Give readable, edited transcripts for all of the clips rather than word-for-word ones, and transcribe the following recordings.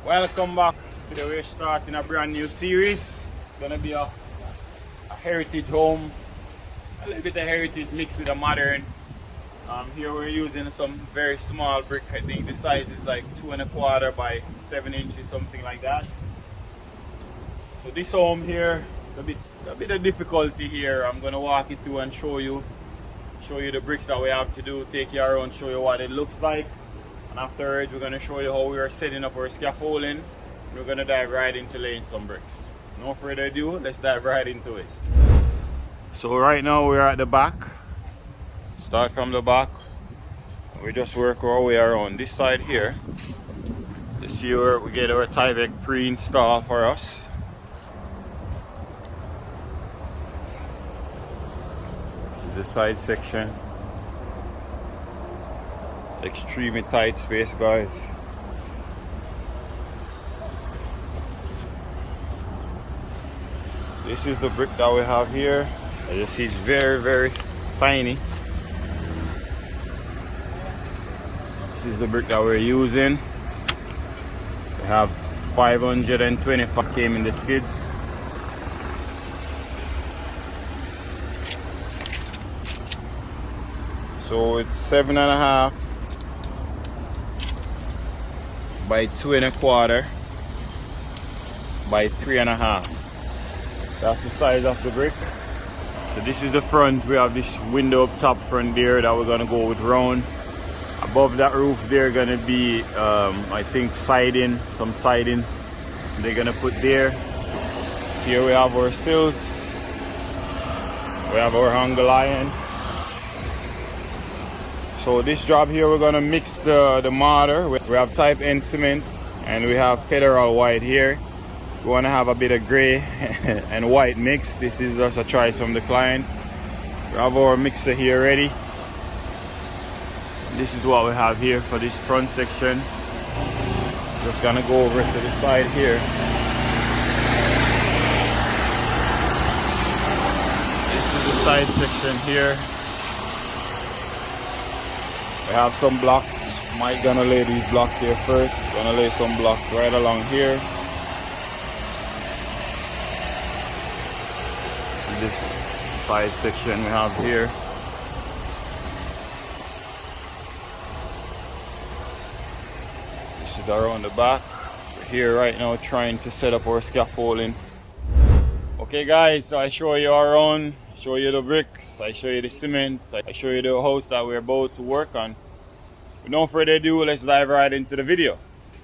Welcome back. Today we're starting a brand new series. It's gonna be a heritage home, a little bit of heritage mixed with a modern. Here we're using some very small brick. I think the size is like 2¼ by 7 inches, something like that. So this home here, a bit of difficulty here. I'm gonna walk it through and show you the bricks that we have to do, take you around, show you what it looks like. And afterwards, we're going to show you how we are setting up our scaffolding. We're going to dive right into laying some bricks. No further ado, let's dive right into it. So right now we're at the back. Start from the back. We just work our way around this side here. You see where we get our Tyvek pre-installed for us. The side section. Extremely tight space, guys. This is the brick that we have here. As you see, it's very tiny. This is the brick that we're using. We have 525 came in the skids. So it's 7.5 by 2¼ by 3.5. That's the size of the brick. So this is the front. We have this window up top front there that we're gonna go with round. Above that roof there gonna be I think siding, some siding they're gonna put there. Here we have our sills. We have our angle iron. So this job here, we're gonna mix the mortar. We have type N cement and we have federal white here. We wanna have a bit of gray and white mix. This is just a choice from the client. We have our mixer here ready. This is what we have here for this front section. Just gonna go over to the side here. This is the side section here. We have some blocks. Mike gonna lay these blocks here first. Gonna lay some blocks right along here. This side section we have here. This is around the back. We're here right now trying to set up our scaffolding. Okay guys, so I show you our own. Show you the bricks, I show you the cement, I show you the house that we're about to work on. With no further ado, let's dive right into the video.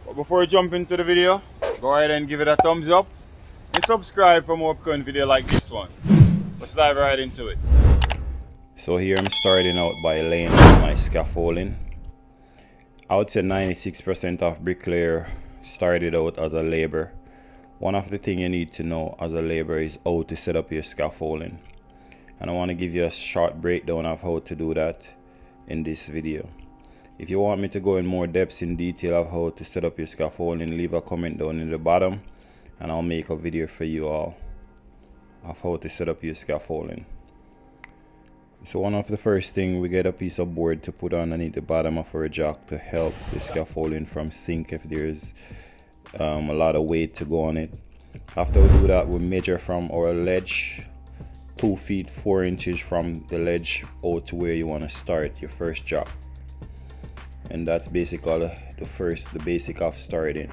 But before we jump into the video, go ahead and give it a thumbs up and subscribe for more upcoming video like this one. Let's dive right into it. So here I'm starting out by laying out my scaffolding. I would say 96% of bricklayer started out as a laborer. One of the things you need to know as a laborer is how to set up your scaffolding. And I want to give you a short breakdown of how to do that in this video. If you want me to go in more depths in detail of how to set up your scaffolding, leave a comment down in the bottom and I'll make a video for you all of how to set up your scaffolding. So one of the first thing, we get a piece of board to put underneath the bottom of our jack to help the scaffolding from sink if there's a lot of weight to go on it. After we do that, we measure from our ledge 2 feet 4 inches from the ledge out to where you want to start your first job. And that's basically the basic of starting.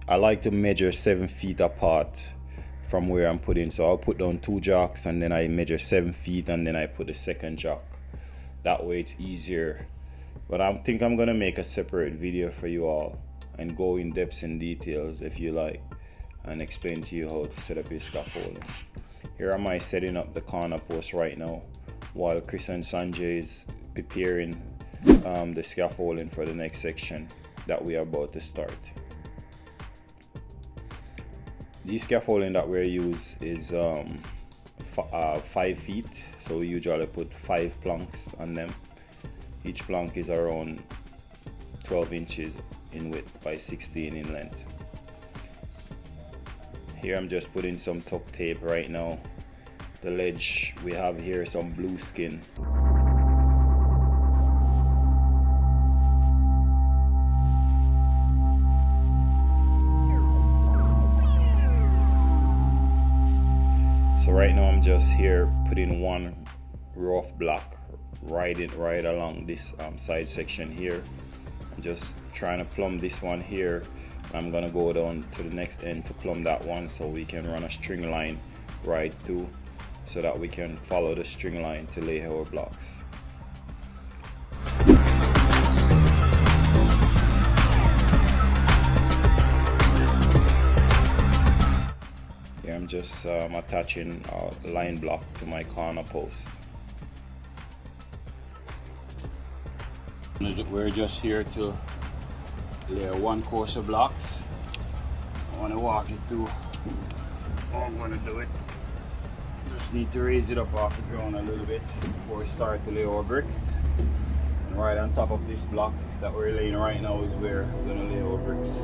I like to measure 7 feet apart from where I'm putting. So I'll put down 2 jacks and then I measure 7 feet and then I put the second jack. That way it's easier. But I think I'm gonna make a separate video for you all and go in depth and details if you like and explain to you how to set up your scaffolding. Here am I setting up the corner post right now while Chris and Sanjay is preparing the scaffolding for the next section that we are about to start. The scaffolding that we use is 5 feet, so we usually put 5 planks on them. Each plank is around 12 inches in width by 16 in length. Here I'm just putting some tuck tape right now. The ledge we have here some blue skin. just here putting one rough block right along this side section here. I'm just trying to plumb this one here. I'm gonna go down to the next end to plumb that one, so we can run a string line right through, so that we can follow the string line to lay our blocks. Here I'm just attaching a line block to my corner post. We're just here to lay one course of blocks. I want to walk it through how I'm going to do it. Just need to raise it up off the ground a little bit before we start to lay our bricks. And right on top of this block that we're laying right now is where we're going to lay our bricks.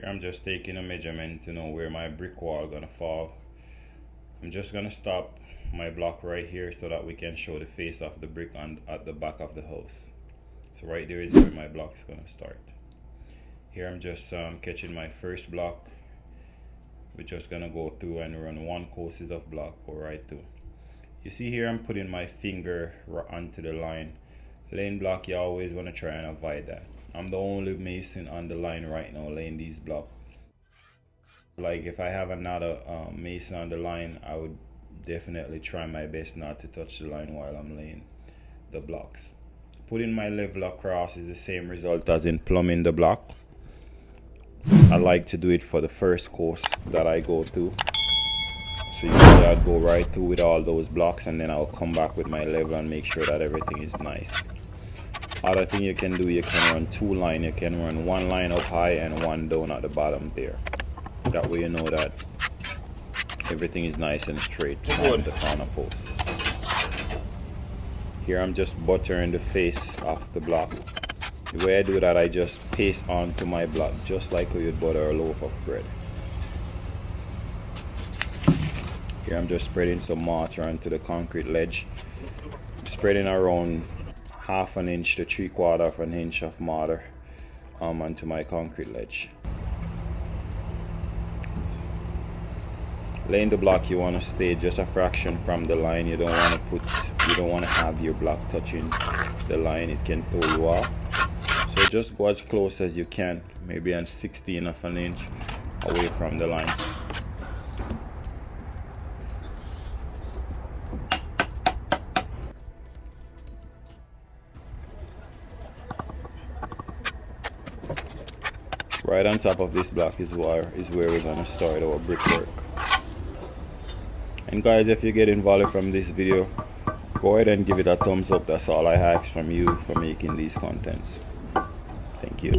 I'm just taking a measurement to know where my brick wall gonna fall. I'm just gonna stop my block right here so that we can show the face of the brick at the back of the house. So right there is where my block's gonna start. Here I'm just catching my first block. We're just gonna go through and run one courses of block, go right through. You see here I'm putting my finger onto the line. Laying block, you always wanna try and avoid that. I'm the only mason on the line right now laying these blocks. Like if I have another mason on the line, I would definitely try my best not to touch the line while I'm laying the blocks. Putting my level across is the same result as in plumbing the block. I like to do it for the first course that I go through. So usually I'd go right through with all those blocks, and then I'll come back with my level and make sure that everything is nice. Other thing you can do, you can run two lines. You can run one line up high and one down at the bottom there. That way you know that everything is nice and straight on the corner post. Here I'm just buttering the face off the block. The way I do that, I just paste onto my block just like how you'd butter a loaf of bread. Here I'm just spreading some mortar onto the concrete ledge. Spreading around 1/2 inch to 3/4 of an inch of mortar onto my concrete ledge. Laying the block, you want to stay just a fraction from the line. You don't want to have your block touching the line. It can pull you off. So just go as close as you can, maybe a 1/16 of an inch away from the line. Right on top of this block is where we're gonna start our brickwork. And guys, if you get involved from this video, go ahead and give it a thumbs up. That's all I ask from you for making these contents. Thank you.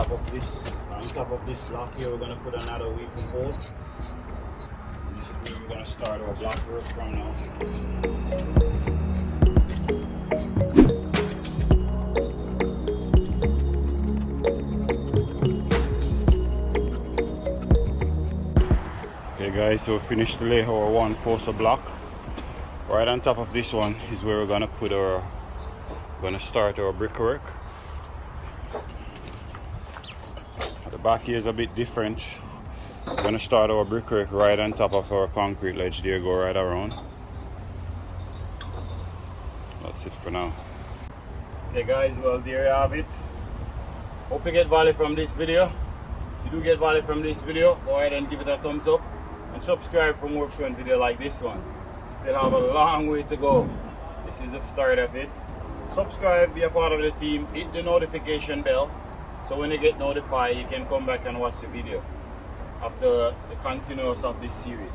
top of this block here, we're gonna put another weeping pole. This is where we're gonna start our block work from now. Okay guys, so we finished to lay our one poster block. Right on top of this one is where we're gonna start our brickwork. The back here is a bit different. We're gonna start our brickwork right on top of our concrete ledge there, go right around. That's it for now. Okay guys, well there you have it. Hope you get value from this video. If you do get value from this video, go ahead and give it a thumbs up and subscribe for more fun videos like this one. Still have a long way to go. This is the start of it. Subscribe, be a part of the team, hit the notification bell so when you get notified you can come back and watch the video of the continuous of this series.